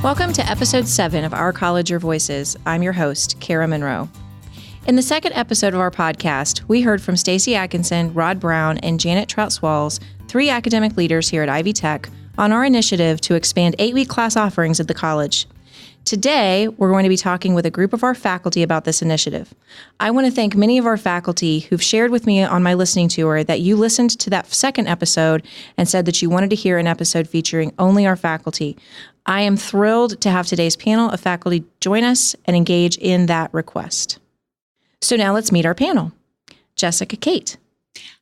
Welcome to episode 7 of Our College, Your Voices. I'm your host, Kara Monroe. In the second episode of our podcast, we heard from Stacy Atkinson, Rod Brown, and Janet Trout-Swalls, 3 academic leaders here at Ivy Tech, on our initiative to expand 8-week class offerings at the college. Today, we're going to be talking with a group of our faculty about this initiative. I want to thank many of our faculty who've shared with me on my listening tour that you listened to that second episode and said that you wanted to hear an episode featuring only our faculty. I am thrilled to have today's panel of faculty join us and engage in that request. So now let's meet our panel. Jessica Kate.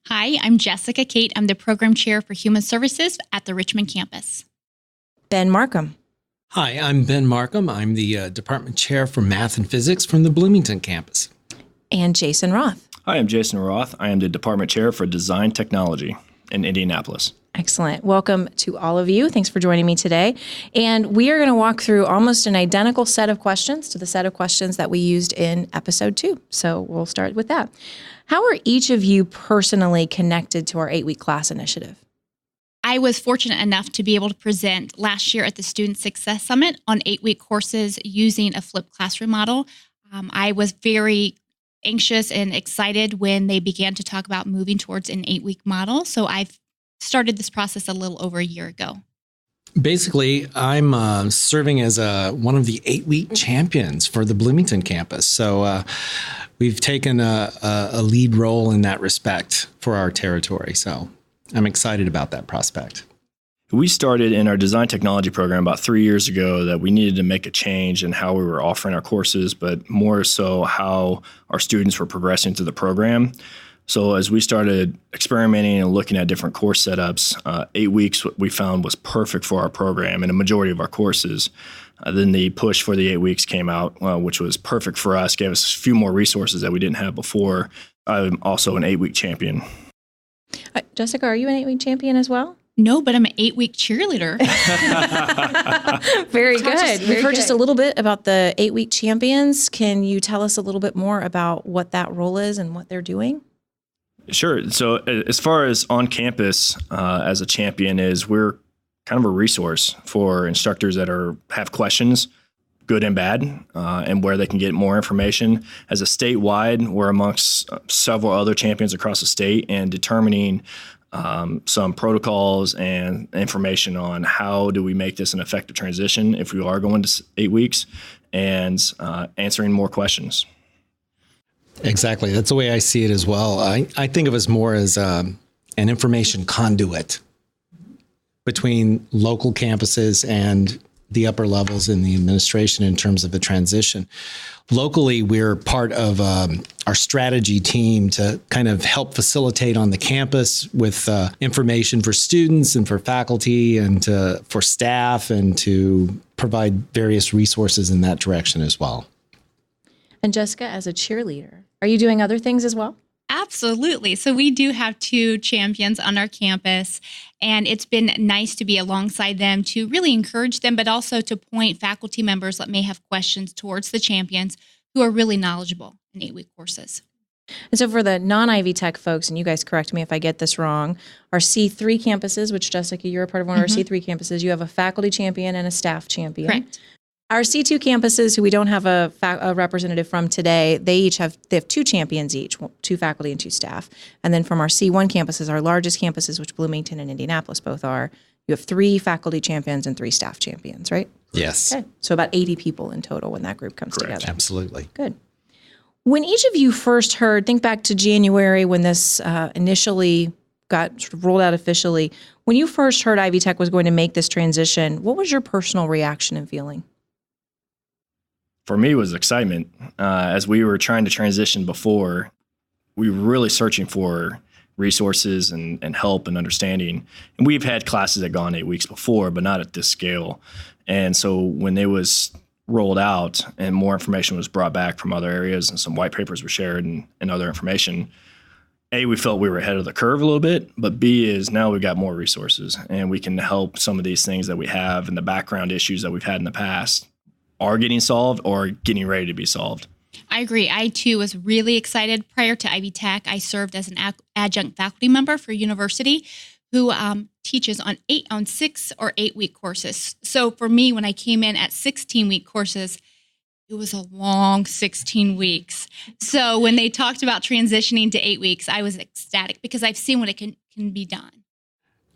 Hi, I'm Jessica Kate. I'm the Program Chair for Human Services at the Richmond campus. Ben Markham. Hi, I'm Ben Markham. I'm the Department Chair for Math and Physics from the Bloomington campus. And Jason Roth. Hi, I'm Jason Roth. I am the Department Chair for Design Technology in Indianapolis. Excellent. Welcome to all of you. Thanks for joining me today. And we are going to walk through almost an identical set of questions to the set of questions that we used in episode 2. So we'll start with that. How are each of you personally connected to our 8-week class initiative? I was fortunate enough to be able to present last year at the Student Success Summit on 8-week courses using a flipped classroom model. I was very anxious and excited when they began to talk about moving towards an 8-week model. So I've started this process a little over a year ago. Basically, I'm serving as one of the 8-week champions for the Bloomington campus. So we've taken a lead role in that respect for our territory. So I'm excited about that prospect. We started in our design technology program about 3 years ago that we needed to make a change in how we were offering our courses, but more so how our students were progressing through the program. So as we started experimenting and looking at different course setups, 8 weeks we found was perfect for our program and a majority of our courses. Then the push for the 8 weeks came out, which was perfect for us, gave us a few more resources that we didn't have before. I'm also an 8-week champion. Jessica, are you an 8-week champion as well? No, but I'm an 8-week cheerleader. Very good. We've heard just a little bit about the 8-week champions. Can you tell us a little bit more about what that role is and what they're doing? Sure. So as far as on campus as a champion is, we're kind of a resource for instructors that have questions, good and bad, and where they can get more information. As a statewide, we're amongst several other champions across the state and determining some protocols and information on how do we make this an effective transition if we are going to 8 weeks and answering more questions. Exactly. That's the way I see it as well. I think of us more as an information conduit between local campuses and the upper levels in the administration in terms of the transition. Locally, we're part of our strategy team to kind of help facilitate on the campus with information for students and for faculty and for staff and to provide various resources in that direction as well. And Jessica, as a cheerleader, are you doing other things as well? Absolutely. So we do have 2 champions on our campus, and it's been nice to be alongside them to really encourage them, but also to point faculty members that may have questions towards the champions who are really knowledgeable in 8-week courses. And so for the non-Ivy Tech folks, and you guys correct me if I get this wrong, our C3 campuses, which Jessica, you're a part of one of our C3 campuses, you have a faculty champion and a staff champion. Correct. Our C2 campuses, who we don't have a representative from today, they have 2 champions each, 2 faculty and 2 staff. And then from our C1 campuses, our largest campuses, which Bloomington and Indianapolis both are, you have 3 faculty champions and 3 staff champions, right? Yes. Okay. So about 80 people in total when that group comes together. Absolutely. Good. When each of you first heard, think back to January when this initially got sort of rolled out officially. When you first heard Ivy Tech was going to make this transition, what was your personal reaction and feeling? For me, it was excitement. As we were trying to transition before, we were really searching for resources and help and understanding. And we've had classes that gone 8 weeks before, but not at this scale. And so when it was rolled out and more information was brought back from other areas and some white papers were shared and other information, A, we felt we were ahead of the curve a little bit, but B is now we've got more resources and we can help some of these things that we have and the background issues that we've had in the past are getting solved or getting ready to be solved. I agree. I, too, was really excited. Prior to Ivy Tech, I served as an adjunct faculty member for university, who teaches on 6 or 8 week courses. So for me, when I came in at 16-week courses, it was a long 16 weeks. So when they talked about transitioning to 8 weeks, I was ecstatic because I've seen what it can be done.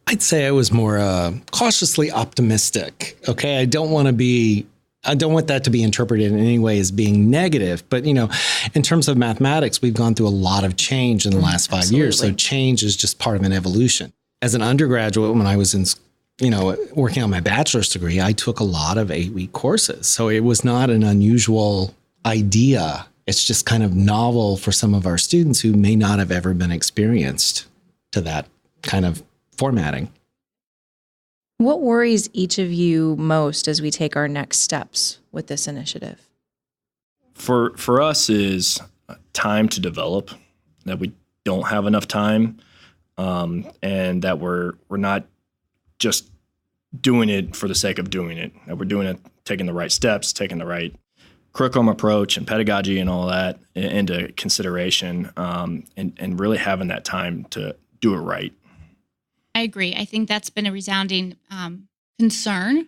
I'd say I was more cautiously optimistic. Okay. I don't want that to be interpreted in any way as being negative. But, in terms of mathematics, we've gone through a lot of change in the last 5 years. So change is just part of an evolution. As an undergraduate, when I was in, working on my bachelor's degree, I took a lot of 8-week courses. So it was not an unusual idea. It's just kind of novel for some of our students who may not have ever been experienced to that kind of formatting. What worries each of you most as we take our next steps with this initiative? For us is time to develop, that we don't have enough time, and that we're not just doing it for the sake of doing it, that we're doing it, taking the right steps, taking the right curriculum approach and pedagogy and all that into consideration, and really having that time to do it right. I agree. I think that's been a resounding concern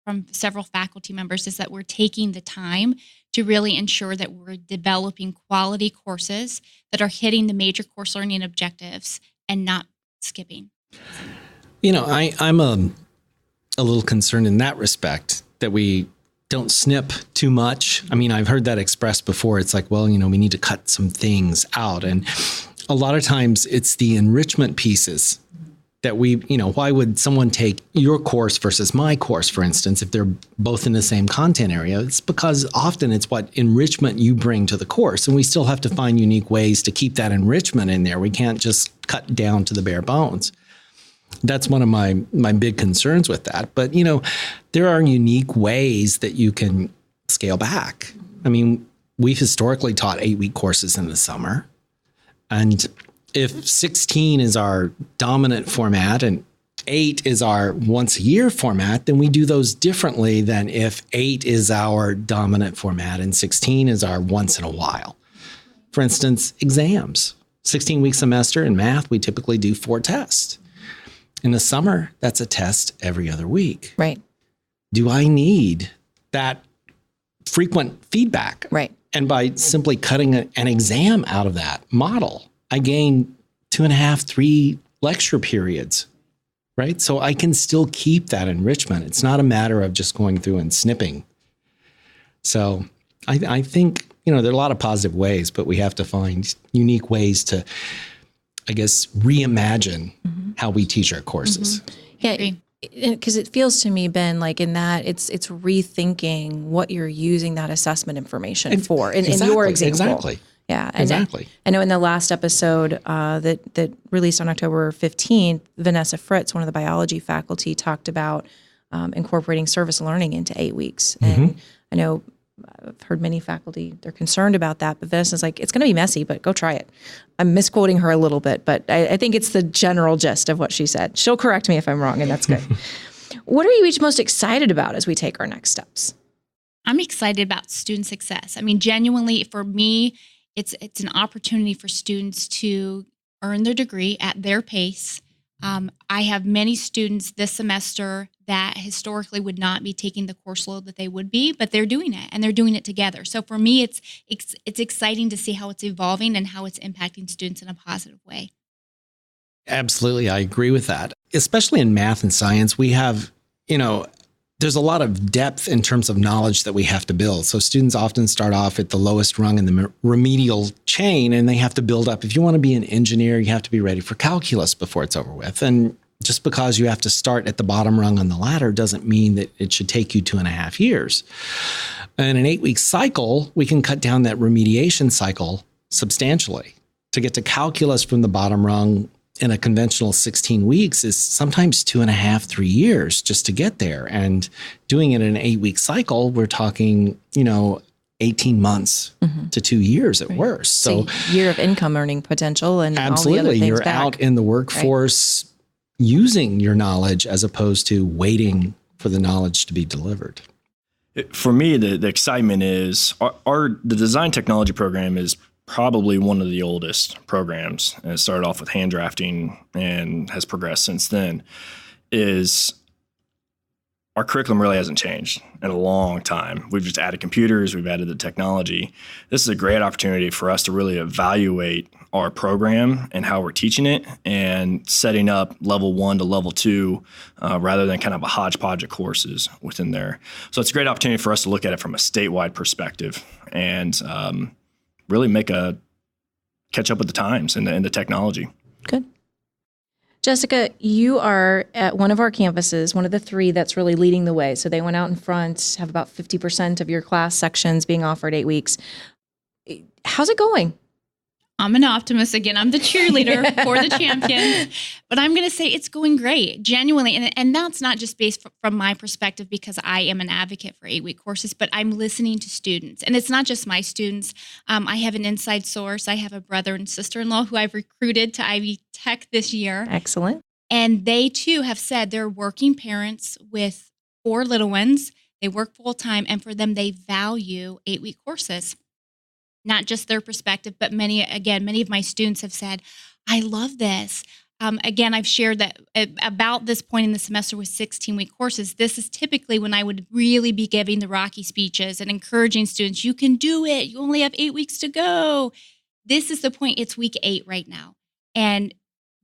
from several faculty members, is that we're taking the time to really ensure that we're developing quality courses that are hitting the major course learning objectives and not skipping. I'm a little concerned in that respect that we don't snip too much. I mean, I've heard that expressed before. It's like, well, we need to cut some things out. And a lot of times it's the enrichment pieces that why would someone take your course versus my course, for instance, if they're both in the same content area? It's because often it's what enrichment you bring to the course. And we still have to find unique ways to keep that enrichment in there. We can't just cut down to the bare bones. That's one of my big concerns with that. But, there are unique ways that you can scale back. I mean, we've historically taught 8-week courses in the summer. And if 16 is our dominant format and 8 is our once a year format, then we do those differently than if 8 is our dominant format and 16 is our once in a while. For instance, exams. 16-week semester in math, we typically do 4 tests. In the summer, that's a test every other week. Right. Do I need that frequent feedback? Right. And by simply cutting an exam out of that model, I gain 2.5, 3 lecture periods, right? So I can still keep that enrichment. It's not a matter of just going through and snipping. So I think, there are a lot of positive ways, but we have to find unique ways to, I guess, reimagine how we teach our courses. Yeah, because it feels to me, Ben, like in that it's rethinking what you're using that assessment information for in your example. Exactly. Yeah, and exactly. I know in the last episode that released on October 15th, Vanessa Fritz, one of the biology faculty, talked about incorporating service learning into 8 weeks. And I know I've heard many faculty, they're concerned about that, but Vanessa's like, it's going to be messy, but go try it. I'm misquoting her a little bit, but I think it's the general gist of what she said. She'll correct me if I'm wrong, and that's good. What are you each most excited about as we take our next steps? I'm excited about student success. I mean, genuinely, for me, it's an opportunity for students to earn their degree at their pace. I have many students this semester that historically would not be taking the course load that they would be, but they're doing it, and they're doing it together. So for me, it's exciting to see how it's evolving and how it's impacting students in a positive way. Absolutely. I agree with that. Especially in math and science, we have, there's a lot of depth in terms of knowledge that we have to build. So students often start off at the lowest rung in the remedial chain, and they have to build up. If you want to be an engineer, you have to be ready for calculus before it's over with. And just because you have to start at the bottom rung on the ladder doesn't mean that it should take you 2.5 years. In an 8-week cycle, we can cut down that remediation cycle substantially. To get to calculus from the bottom rung in a conventional 16 weeks is sometimes 2.5, 3 years just to get there. And doing it in an 8-week cycle, we're talking, 18 months to 2 years at worst. So a year of income earning potential and absolutely, all the other things you're back. out in the workforce using your knowledge as opposed to waiting for the knowledge to be delivered. For me, the excitement is the design technology program is probably one of the oldest programs, and it started off with hand drafting and has progressed since then, is our curriculum really hasn't changed in a long time. We've just added computers, we've added the technology. This is a great opportunity for us to really evaluate our program and how we're teaching it and setting up level 1 to level 2 rather than kind of a hodgepodge of courses within there. So it's a great opportunity for us to look at it from a statewide perspective and really catch up with the times and the technology. Good. Jessica, you are at one of our campuses, one of the 3 that's really leading the way. So they went out in front, have about 50% of your class sections being offered 8 weeks. How's it going? I'm an optimist again. I'm the cheerleader for the champions, but I'm going to say it's going great, genuinely. And that's not just based from my perspective because I am an advocate for 8-week courses, but I'm listening to students. And it's not just my students. I have an inside source. I have a brother and sister-in-law who I've recruited to Ivy Tech this year. Excellent. And they too have said they're working parents with 4 little ones. They work full-time, and for them, they value 8-week courses. Not just their perspective, but many of my students have said, I love this. Again, I've shared that about this point in the semester with 16-week courses, this is typically when I would really be giving the Rocky speeches and encouraging students, you can do it. You only have 8 weeks to go. This is the point. It's week 8 right now. And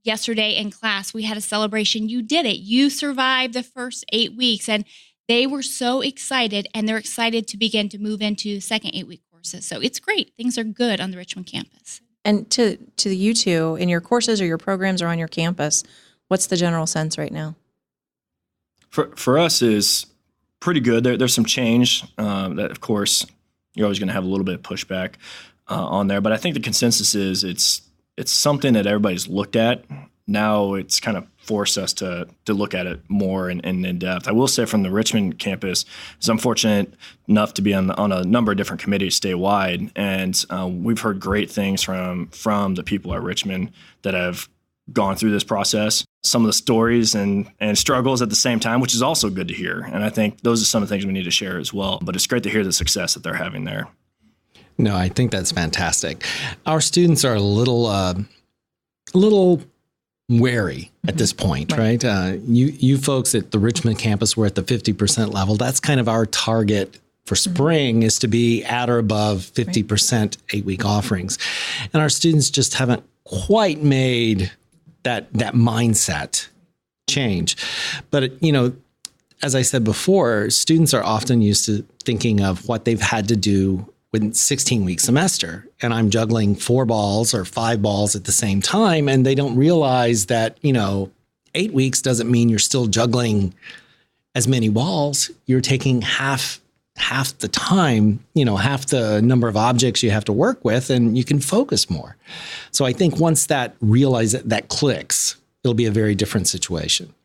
yesterday in class, we had a celebration. You did it. You survived the first 8 weeks. And they were so excited, and they're excited to begin to move into the second 8-week courses. So it's great. Things are good on the Richmond campus. And to you two, in your courses or your programs or on your campus, what's the general sense right now? For us is pretty good. There's some change that, of course, you're always going to have a little bit of pushback on there. But I think the consensus is it's something that everybody's looked at. Now it's kind of forced us to look at it more in depth. I will say from the Richmond campus, I'm fortunate enough to be on a number of different committees statewide, and we've heard great things from the people at Richmond that have gone through this process. Some of the stories and struggles at the same time, which is also good to hear. And I think those are some of the things we need to share as well. But it's great to hear the success that they're having there. No, I think that's fantastic. Our students are a little wary at this point, right? You folks at the Richmond campus were at the 50% level. That's kind of our target for spring, is to be at or above 50% 8-week offerings. And our students just haven't quite made that mindset change. But, as I said before, students are often used to thinking of what they've had to do with 16-week semester, and I'm juggling 4 balls or 5 balls at the same time, and they don't realize that 8 weeks doesn't mean you're still juggling as many balls. You're taking half the time, half the number of objects you have to work with, and you can focus more. So I think once that clicks, it'll be a very different situation.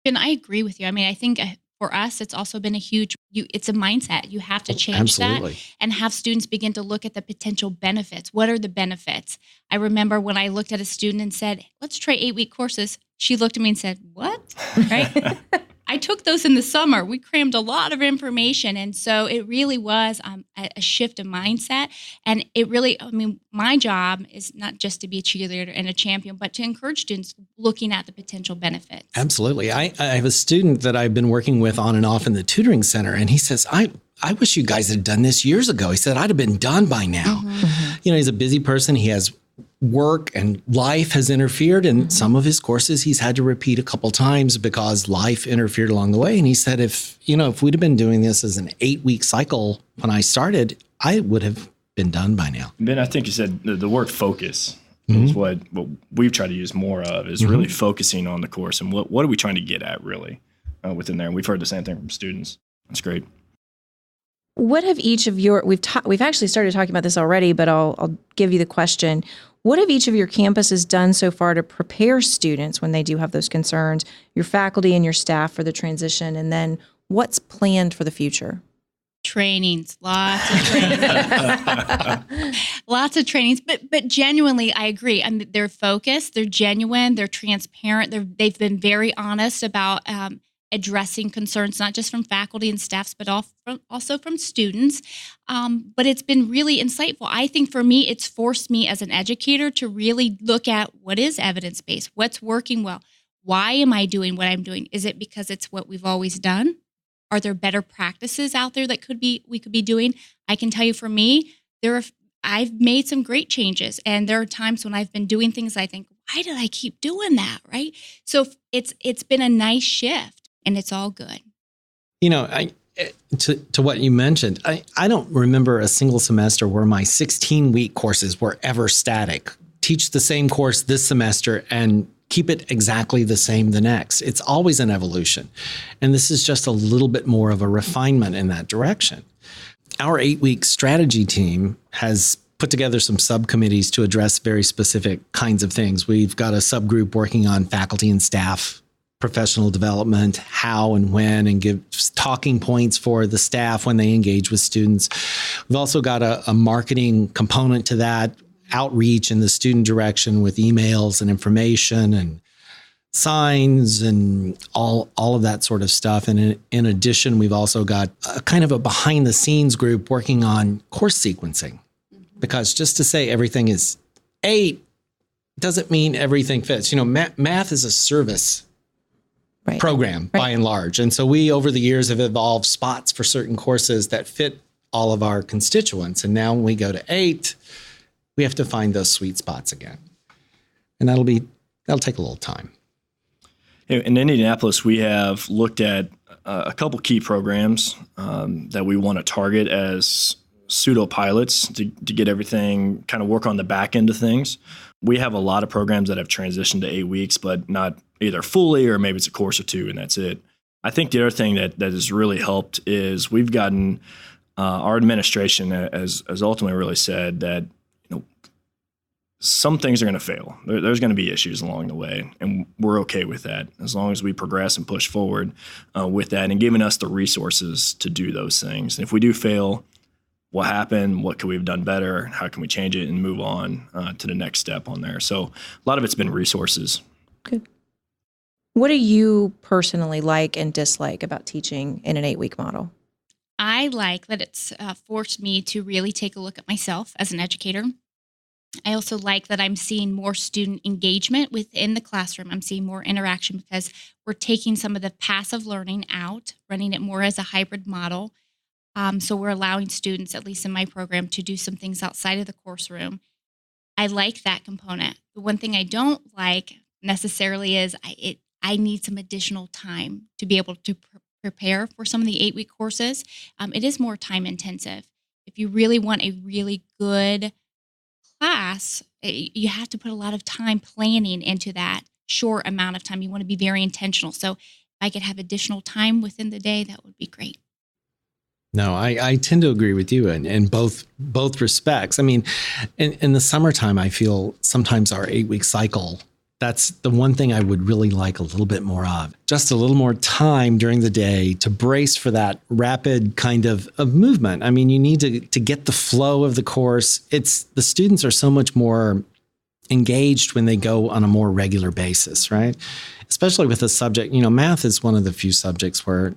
And I agree with you. I mean, I think for us, it's also been it's a mindset. You have to change that and have students begin to look at the potential benefits. What are the benefits? I remember when I looked at a student and said, let's try 8-week courses. She looked at me and said, what? Right? I took those in the summer. We crammed a lot of information. And so it really was a shift of mindset. And it really, my job is not just to be a cheerleader and a champion, but to encourage students looking at the potential benefits. Absolutely. I have a student that I've been working with on and off in the tutoring center, and he says, I wish you guys had done this years ago. He said, I'd have been done by now. Mm-hmm. He's a busy person. He has work and life has interfered, and some of his courses he's had to repeat a couple times because life interfered along the way. And he said, if we'd have been doing this as an 8-week cycle when I started, I would have been done by now. Ben, I think you said the word focus is what we've tried to use more of, is really focusing on the course and what are we trying to get at really within there. And we've heard the same thing from students. That's great. What have each of your, we've actually started talking about this already, but I'll give you the question. What have each of your campuses done so far to prepare students when they do have those concerns, your faculty and your staff for the transition, and then what's planned for the future? Trainings, lots of trainings. Lots of trainings, but genuinely, I agree. They're focused, they're genuine, they're transparent, they've been very honest about addressing concerns, not just from faculty and staffs, but also from students. But it's been really insightful. I think for me, it's forced me as an educator to really look at what is evidence-based, what's working well. Why am I doing what I'm doing? Is it because it's what we've always done? Are there better practices out there that we could be doing? I can tell you for me, I've made some great changes, and there are times when I've been doing things I think, why did I keep doing that, right? So it's been a nice shift, and it's all good. To what you mentioned, I don't remember a single semester where my 16-week courses were ever static. Teach the same course this semester and keep it exactly the same the next. It's always an evolution. And this is just a little bit more of a refinement in that direction. Our 8-week strategy team has put together some subcommittees to address very specific kinds of things. We've got a subgroup working on faculty and staff professional development, how and when, and give talking points for the staff when they engage with students. We've also got a marketing component to that, outreach in the student direction with emails and information and signs and all of that sort of stuff. And in addition, we've also got a kind of a behind the scenes group working on course sequencing, because just to say everything is 8 doesn't mean everything fits. Math is a service program by and large. And so we, over the years, have evolved spots for certain courses that fit all of our constituents. And now when we go to 8, we have to find those sweet spots again. And that'll take a little time. In Indianapolis, we have looked at a couple key programs that we want to target as pseudo pilots to get everything kind of work on the back end of things. We have a lot of programs that have transitioned to 8 weeks, but not either fully, or maybe it's a course or 2 and that's it. I think the other thing that has really helped is we've gotten our administration has ultimately really said that some things are going to fail. There's going to be issues along the way, and we're okay with that as long as we progress and push forward with that, and giving us the resources to do those things. And if we do fail, what happened? What could we have done better? How can we change it and move on to the next step on there? So a lot of it's been resources. Good. What do you personally like and dislike about teaching in an 8-week model? I like that it's forced me to really take a look at myself as an educator. I also like that I'm seeing more student engagement within the classroom. I'm seeing more interaction because we're taking some of the passive learning out, running it more as a hybrid model. So we're allowing students, at least in my program, to do some things outside of the course room. I like that component. The one thing I don't like necessarily is I need some additional time to be able to prepare for some of the 8-week courses. It is more time intensive. If you really want a really good class, you have to put a lot of time planning into that short amount of time. You want to be very intentional. So if I could have additional time within the day, that would be great. No, I tend to agree with you in both respects. I mean, in the summertime, I feel sometimes our 8-week cycle, that's the one thing I would really like a little bit more of. Just a little more time during the day to brace for that rapid kind of movement. I mean, you need to get the flow of the course. The students are so much more engaged when they go on a more regular basis, right? Especially with a subject, math is one of the few subjects where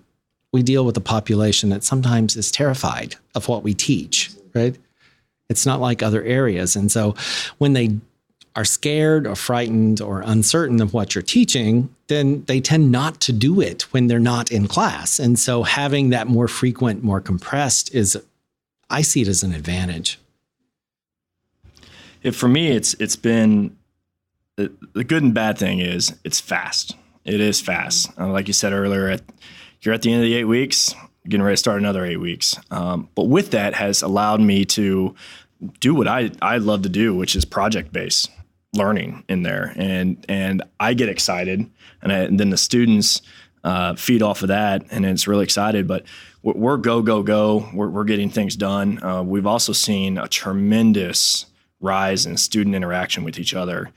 we deal with a population that sometimes is terrified of what we teach, right? It's not like other areas. And so when they are scared or frightened or uncertain of what you're teaching, then they tend not to do it when they're not in class. And so having that more frequent, more compressed I see it as an advantage. For me, it's been, the good and bad thing is it's fast. It is fast. Like you said earlier, you're at the end of the 8 weeks, getting ready to start another 8 weeks. But with that has allowed me to do what I love to do, which is project-based learning in there. And I get excited, and then the students feed off of that, and it's really excited. But we're go. We're getting things done. We've also seen a tremendous rise in student interaction with each other.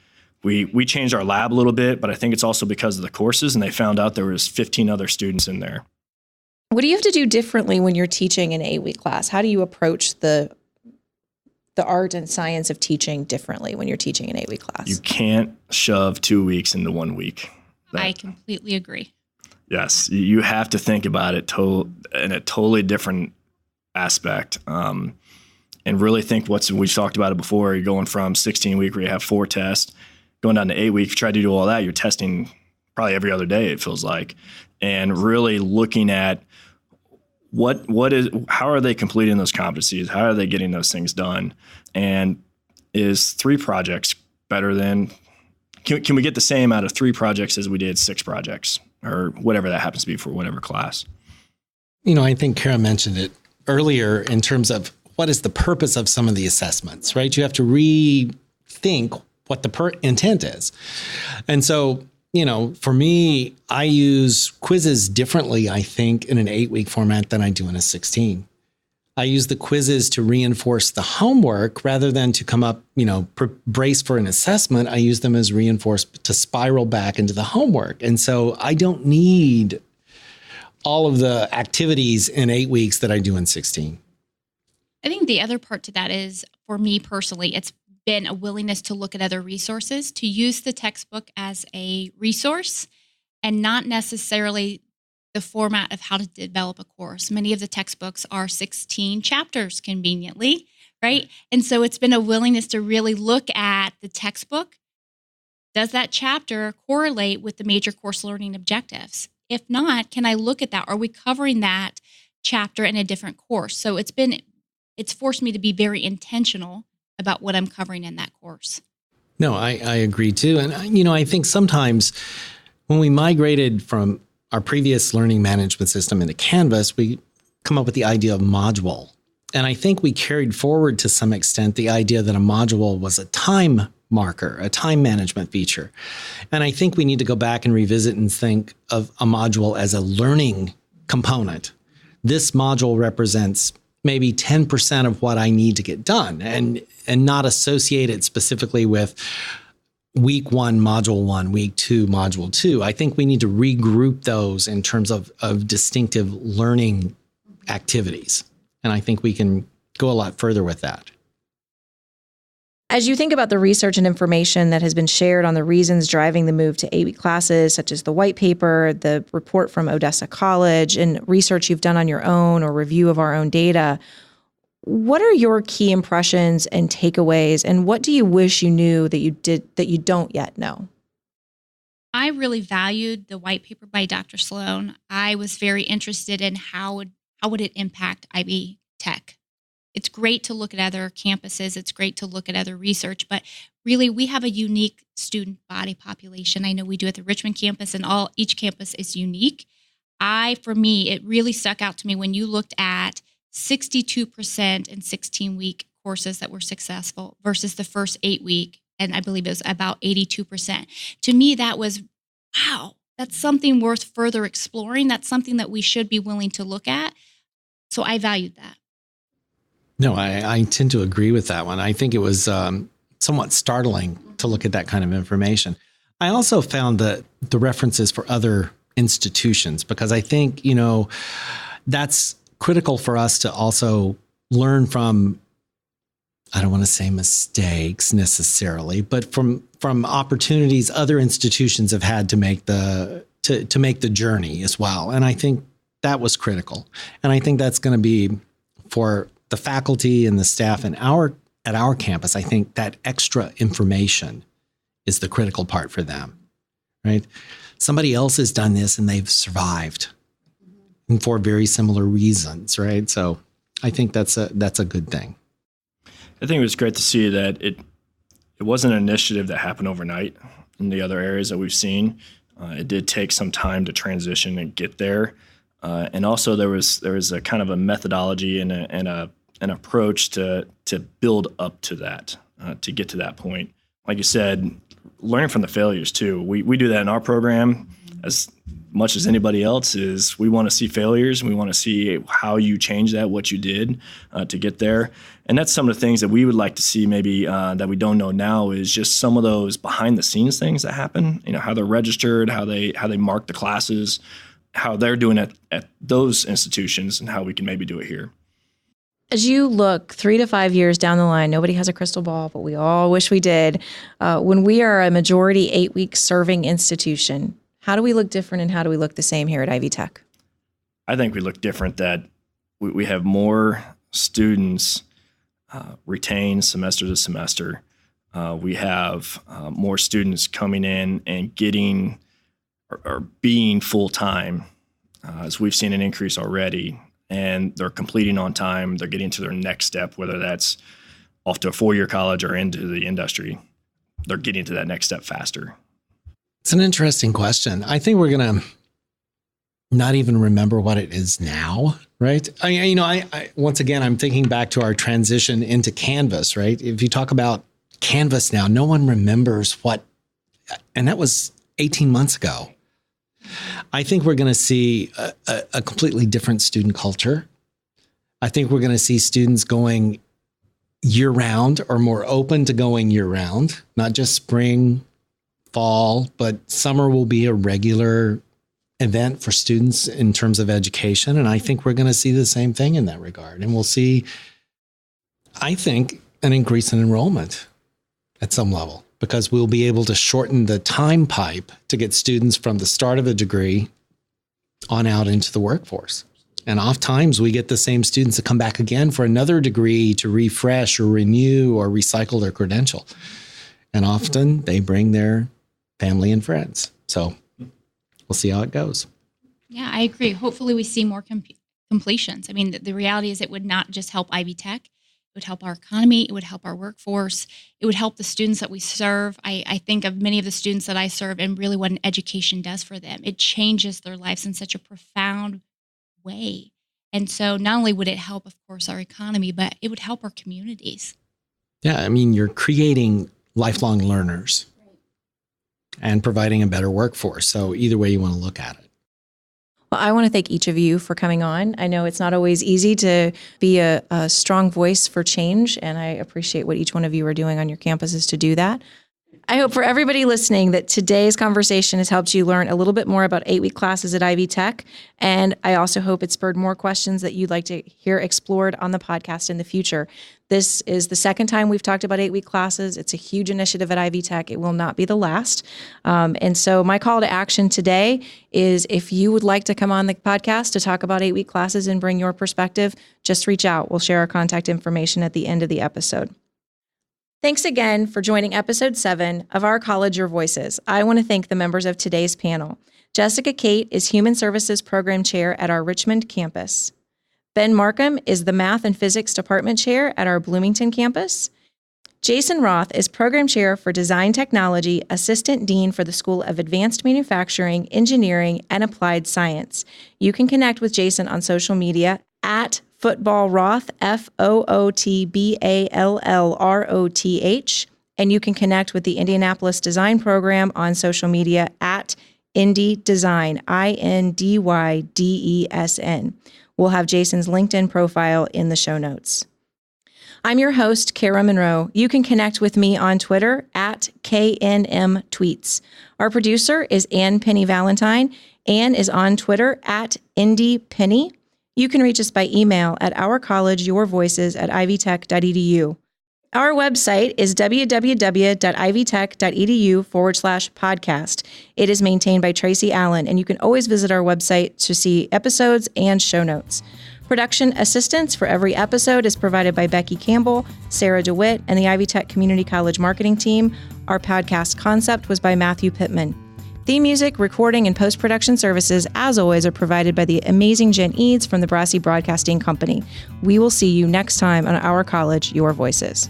We changed our lab a little bit, but I think it's also because of the courses, and they found out there was 15 other students in there. What do you have to do differently when you're teaching an 8-week class? How do you approach the art and science of teaching differently when you're teaching an 8-week class? You can't shove 2 weeks into 1 week. I completely agree. Yes, you have to think about it in a totally different aspect, and really think we've talked about it before. You're going from 16-week where you have 4 tests, going down to 8-week. You try to do all that, you're testing probably every other day, it feels like, and really looking at how are they completing those competencies? How are they getting those things done? And is 3 projects better than? Can we get the same out of 3 projects as we did 6 projects? Or whatever that happens to be for whatever class. I think Kara mentioned it earlier in terms of what is the purpose of some of the assessments, right? You have to rethink what the intent is. And so, for me, I use quizzes differently, I think, in an 8-week format than I do in a 16. I use the quizzes to reinforce the homework rather than to come up, brace for an assessment. I use them as reinforcement to spiral back into the homework. And so I don't need all of the activities in 8 weeks that I do in 16. I think the other part to that is, for me personally, it's been a willingness to look at other resources, to use the textbook as a resource and not necessarily the format of how to develop a course. Many of the textbooks are 16 chapters conveniently, right? And so it's been a willingness to really look at the textbook. Does that chapter correlate with the major course learning objectives? If not, can I look at that? Are we covering that chapter in a different course? So it's forced me to be very intentional about what I'm covering in that course. No, I agree too. And, I think sometimes when we migrated from our previous learning management system into Canvas, we come up with the idea of module. And I think we carried forward to some extent the idea that a module was a time marker, a time management feature. And I think we need to go back and revisit and think of a module as a learning component. This module represents maybe 10% of what I need to get done and not associate it specifically with week 1, module 1, week 2, module 2. I think we need to regroup those in terms of distinctive learning activities. And I think we can go a lot further with that. As you think about the research and information that has been shared on the reasons driving the move to 8-week classes, such as the white paper, the report from Odessa College, and research you've done on your own or review of our own data, what are your key impressions and takeaways, and what do you wish you knew that you don't yet know? I really valued the white paper by Dr. Sloan. I was very interested in how would it impact IB Tech. It's great to look at other campuses. It's great to look at other research, but really we have a unique student body population. I know we do at the Richmond campus, and each campus is unique. For me, it really stuck out to me when you looked at 62% in 16-week courses that were successful versus the first 8-week, and I believe it was about 82%. To me, that was, wow, that's something worth further exploring. That's something that we should be willing to look at. So I valued that. No, I tend to agree with that one. I think it was somewhat startling to look at that kind of information. I also found the references for other institutions, because I think, that's critical for us to also learn from, I don't want to say mistakes necessarily, but from opportunities other institutions have had to make the journey as well. And I think that was critical. And I think that's going to be for the faculty and the staff at our campus. I think that extra information is the critical part for them, right? Somebody else has done this and they've survived, and for very similar reasons, right? So I think that's a good thing. I think it was great to see that it wasn't an initiative that happened overnight in the other areas that we've seen. It did take some time to transition and get there. And also there was a kind of a methodology and an approach to build up to that, to get to that point. Like you said, learning from the failures too. We do that in our program as much as anybody else. Is we want to see failures. We want to see how you change that, what you did to get there. And that's some of the things that we would like to see maybe that we don't know now, is just some of those behind the scenes things that happen, how they're registered, how they mark the classes, how they're doing it at those institutions, and how we can maybe do it here. As you look 3 to 5 years down the line, nobody has a crystal ball, but we all wish we did. When we are a majority 8-week serving institution, How do we look different and how do we look the same here at Ivy Tech? I think we look different that we have more students retain semester to semester. We have more students coming in and getting or being full-time, as we've seen an increase already, and they're completing on time. They're getting to their next step, whether that's off to a four-year college or into the industry. They're getting to that next step faster. It's an interesting question. I think we're going to not even remember what it is now, right? I once again, I'm thinking back to our transition into Canvas, right? If you talk about Canvas now, no one remembers what, and that was 18 months ago. I think we're going to see a completely different student culture. I think we're going to see students going year round or more open to going year round, not just spring, fall, but summer will be a regular event for students in terms of education. And I think we're going to see the same thing in that regard. And we'll see, I think, an increase in enrollment at some level, because we'll be able to shorten the time pipe to get students from the start of a degree on out into the workforce. And oftentimes we get the same students that come back again for another degree to refresh or renew or recycle their credential. And often they bring their family and friends. So we'll see how it goes. Yeah, I agree. Hopefully we see more completions. I mean, the reality is it would not just help Ivy Tech. It would help our economy. It would help our workforce. It would help the students that we serve. I think of many of the students that I serve and really what an education does for them. It changes their lives in such a profound way. And so not only would it help, of course, our economy, but it would help our communities. Yeah, I mean, you're creating lifelong learners and providing a better workforce. So either way you want to look at it. Well, I want to thank each of you for coming on. I know it's not always easy to be a strong voice for change, and I appreciate what each one of you are doing on your campuses to do that. I hope for everybody listening that today's conversation has helped you learn a little bit more about 8-week classes at Ivy Tech, and I also hope it spurred more questions that you'd like to hear explored on the podcast in the future. This is the second time we've talked about 8-week classes. It's a huge initiative at Ivy Tech. It will not be the last. And so my call to action today is if you would like to come on the podcast to talk about 8-week classes and bring your perspective, just reach out. We'll share our contact information at the end of the episode. Thanks again for joining episode 7 of Our College, Your Voices. I want to thank the members of today's panel. Jessica Kate is Human Services Program Chair at our Richmond campus. Ben Markham is the Math and Physics Department Chair at our Bloomington campus. Jason Roth is Program Chair for Design Technology, Assistant Dean for the School of Advanced Manufacturing, Engineering, and Applied Science. You can connect with Jason on social media at FootballRoth, FootballRoth, and you can connect with the Indianapolis Design Program on social media at Indy Design, INDYDESN. We'll have Jason's LinkedIn profile in the show notes. I'm your host, Kara Monroe. You can connect with me on Twitter at KNMTweets. Our producer is Ann Penny Valentine. Ann is on Twitter at IndyPenny. You can reach us by email at ourcollegeyourvoices@ivytech.edu. Our website is www.ivytech.edu/podcast. It is maintained by Tracy Allen, and you can always visit our website to see episodes and show notes. Production assistance for every episode is provided by Becky Campbell, Sarah DeWitt, and the Ivy Tech Community College marketing team. Our podcast concept was by Matthew Pittman. Theme music, recording, and post-production services, as always, are provided by the amazing Jen Eads from the Brassy Broadcasting Company. We will see you next time on Our College, Your Voices.